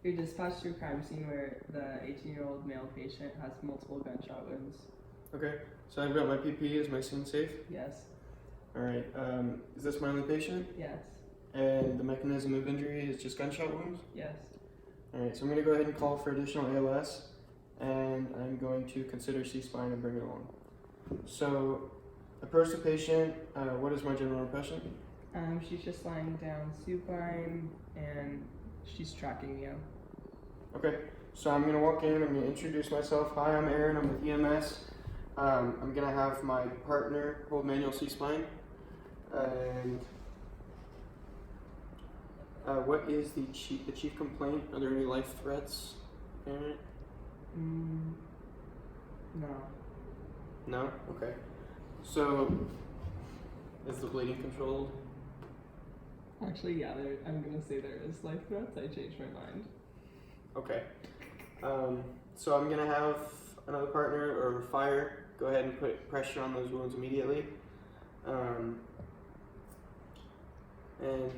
You're dispatched to a crime scene where the 18-year-old male patient has multiple gunshot wounds. Okay, so I've got my PPE. Is my scene safe? Yes. Alright, is this my only patient? Yes. And the mechanism of injury is just gunshot wounds? Yes. Alright, so I'm going to go ahead and call for additional ALS, and I'm going to consider C-spine and bring it along. So, approach the patient, what is my general impression? She's just lying down supine and she's tracking you. Okay, so I'm going to walk in, I'm going to introduce myself. Hi, I'm Aaron, I'm with EMS. I'm going to have my partner hold manual C-spine. And what is the chief complaint? Are there any life threats? No. No? Okay. So, is the bleeding controlled? Actually, yeah, I'm gonna say there is life threats. I changed my mind. Okay. So I'm gonna have another partner or fire go ahead and put pressure on those wounds immediately. And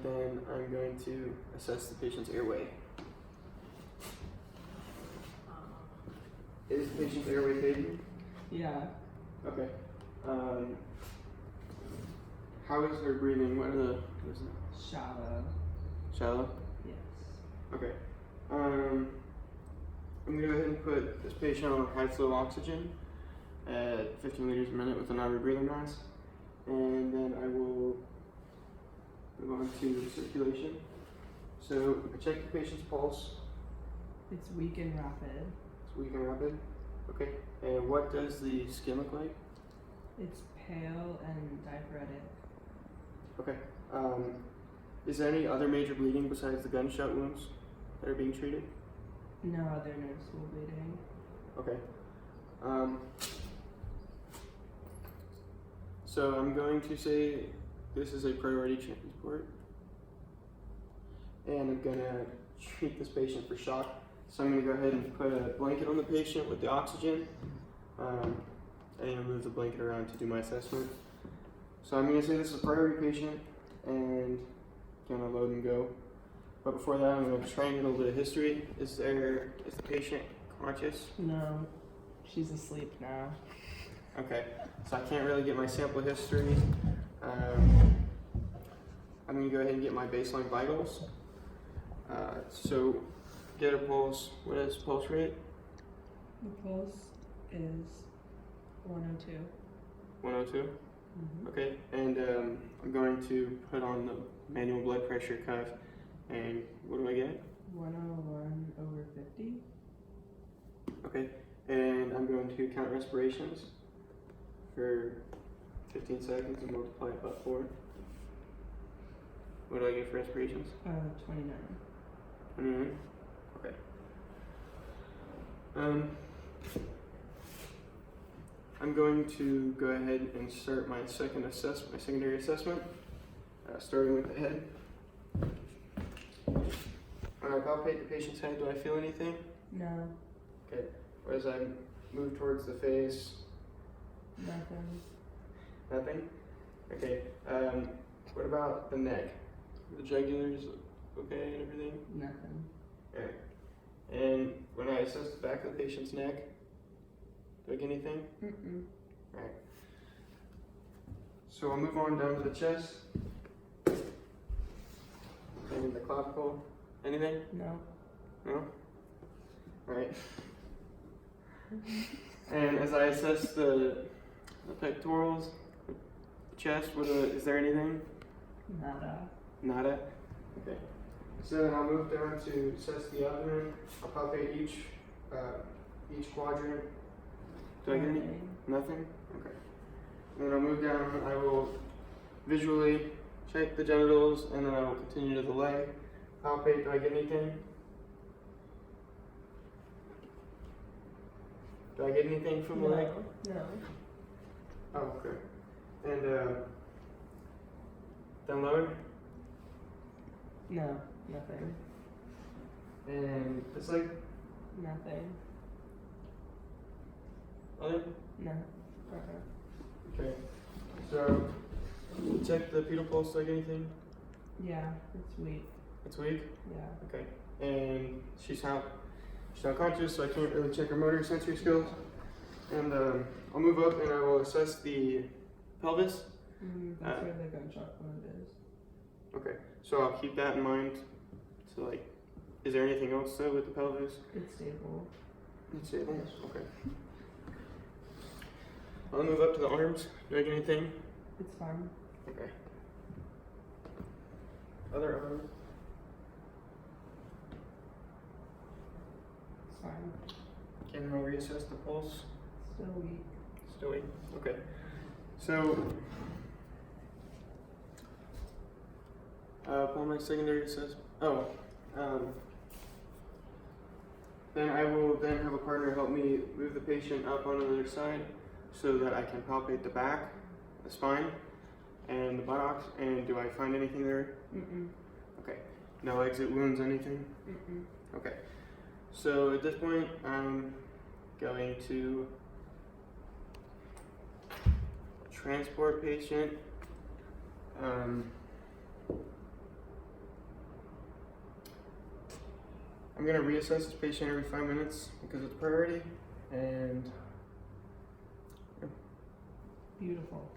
then I'm going to assess the patient's airway. Is the patient's airway paving? Yeah. Okay. How is her breathing? What is it? Shallow. Shallow? Yes. Okay. I'm gonna go ahead and put this patient on high flow oxygen at 15 liters a minute with an average breathing mask, and then I will move on to circulation. So I check the patient's pulse. It's weak and rapid. It's weak and rapid. Okay. And what does the skin look like? It's pale and diaphoretic. Okay. Is there any other major bleeding besides the gunshot wounds that are being treated? No other noticeable bleeding. Okay. So I'm going to say this is a priority transport, and I'm gonna treat this patient for shock. So I'm gonna go ahead and put a blanket on the patient with the oxygen. I'm gonna move the blanket around to do my assessment. So I'm gonna say this is a priority patient, and gonna load and go. But before that, I'm gonna try and get a little bit of history. Is the patient conscious? No. She's asleep now. Okay, so I can't really get my sample history. I'm gonna go ahead and get my baseline vitals. So get a pulse. What is pulse rate? The pulse is 102. 102. Mm-hmm. Okay, and I'm going to put on the manual blood pressure cuff. And what do I get? 101 over 50. Okay, and I'm going to count respirations for 15 seconds and multiply it by 4. What do I get for respirations? 29. 29? Okay. I'm going to go ahead and start my secondary assessment, starting with the head. When I palpate the patient's head, do I feel anything? No. Okay. As I move towards the face? Nothing. Nothing? Okay. What about the neck? The jugulars okay and everything? Nothing. Okay. And when I assess the back of the patient's neck, do I get anything? Mm-mm. Alright. So I'll move on down to the chest. And the clavicle. Anything? No. No? Alright. And as I assess the pectorals, the chest, is there anything? Nada. Nada? Okay. So then I'll move down to assess the abdomen. I'll palpate each quadrant. Do I get any? Nothing? Okay. And then I'll move down, I will visually check the genitals, and then I will continue to the leg. Palpate, do I get anything? Do I get anything from the leg? No. Oh, okay. And then lower? No. Nothing. And this leg? Nothing. Other? No. Okay. So, check the pedal pulse, do I get anything? Yeah, it's weak. It's weak? Yeah. Okay. and she's unconscious, so I can't really check her motor sensory skills. And I'll move up and I will assess the pelvis. That's where the gunshot wound is. Okay, so I'll keep that in mind. So like, is there anything else though with the pelvis? It's stable. It's stable? Okay. I'll move up to the arms. Do I get anything? It's fine. Okay. Other arm? It's fine. Can I reassess the pulse? Still weak. Still weak. Okay. So, upon my secondary assessment, then I will then have a partner help me move the patient up on the other side so that I can palpate the back, the spine, and the buttocks. And do I find anything there? Okay. No exit wounds, anything? Okay. So at this point, I'm going to transport patient. I'm going to reassess this patient every 5 minutes because it's priority. And Beautiful.